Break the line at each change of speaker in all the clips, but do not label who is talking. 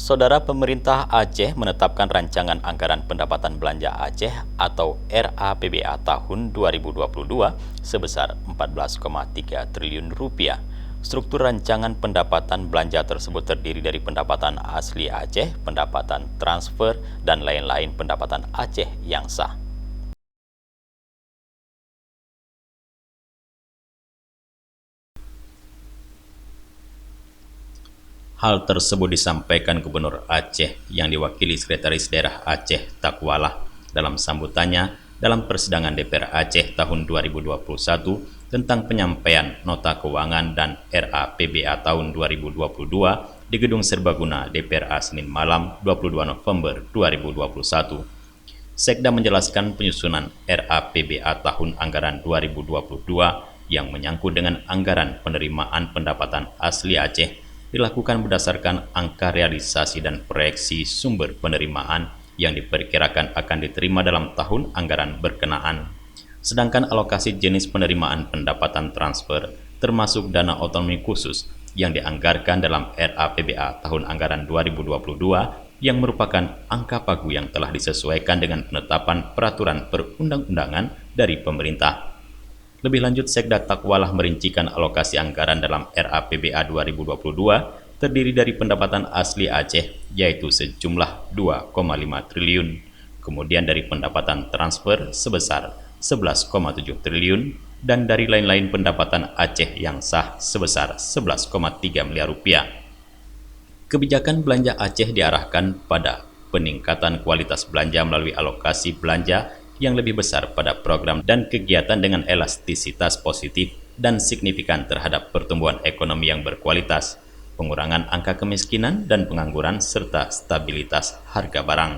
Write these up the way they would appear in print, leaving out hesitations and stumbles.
Saudara, pemerintah Aceh menetapkan rancangan anggaran pendapatan belanja Aceh atau RAPBA tahun 2022 sebesar 14,3 triliun rupiah. Struktur rancangan pendapatan belanja tersebut terdiri dari pendapatan asli Aceh, pendapatan transfer, dan lain-lain pendapatan Aceh yang sah. Hal tersebut disampaikan Gubernur Aceh yang diwakili Sekretaris Daerah Aceh Takwalah dalam sambutannya dalam persidangan DPR Aceh tahun 2021 tentang penyampaian nota keuangan dan RAPBA tahun 2022 di Gedung Serbaguna DPRA Senin malam 22 November 2021. Sekda menjelaskan penyusunan RAPBA tahun anggaran 2022 yang menyangkut dengan anggaran penerimaan pendapatan asli Aceh dilakukan berdasarkan angka realisasi dan proyeksi sumber penerimaan yang diperkirakan akan diterima dalam tahun anggaran berkenaan. Sedangkan alokasi jenis penerimaan pendapatan transfer termasuk dana otonomi khusus yang dianggarkan dalam RAPBA tahun anggaran 2022 yang merupakan angka pagu yang telah disesuaikan dengan penetapan peraturan perundang-undangan dari pemerintah. Lebih lanjut, Sekda Takwalah merincikan alokasi anggaran dalam RAPBA 2022 terdiri dari pendapatan asli Aceh, yaitu sejumlah 2,5 triliun, kemudian dari pendapatan transfer sebesar 11,7 triliun, dan dari lain-lain pendapatan Aceh yang sah sebesar 11,3 miliar rupiah. Kebijakan belanja Aceh diarahkan pada peningkatan kualitas belanja melalui alokasi belanja yang lebih besar pada program dan kegiatan dengan elastisitas positif dan signifikan terhadap pertumbuhan ekonomi yang berkualitas, pengurangan angka kemiskinan dan pengangguran, serta stabilitas harga barang.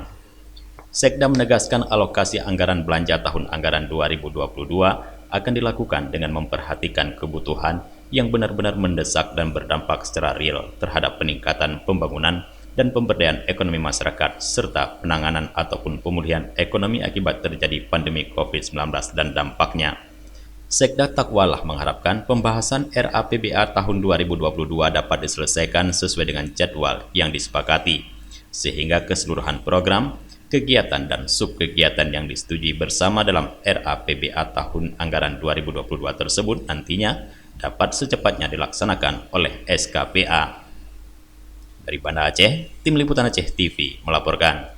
Sekda menegaskan alokasi anggaran belanja tahun anggaran 2022 akan dilakukan dengan memperhatikan kebutuhan yang benar-benar mendesak dan berdampak secara real terhadap peningkatan pembangunan dan pemberdayaan ekonomi masyarakat, serta penanganan ataupun pemulihan ekonomi akibat terjadi pandemi COVID-19 dan dampaknya. Sekda Takwalah mengharapkan pembahasan RAPBA tahun 2022 dapat diselesaikan sesuai dengan jadwal yang disepakati, sehingga keseluruhan program, kegiatan dan subkegiatan yang disetujui bersama dalam RAPBA tahun anggaran 2022 tersebut nantinya dapat secepatnya dilaksanakan oleh SKPA. Dari Banda Aceh, Tim Liputan Aceh TV melaporkan.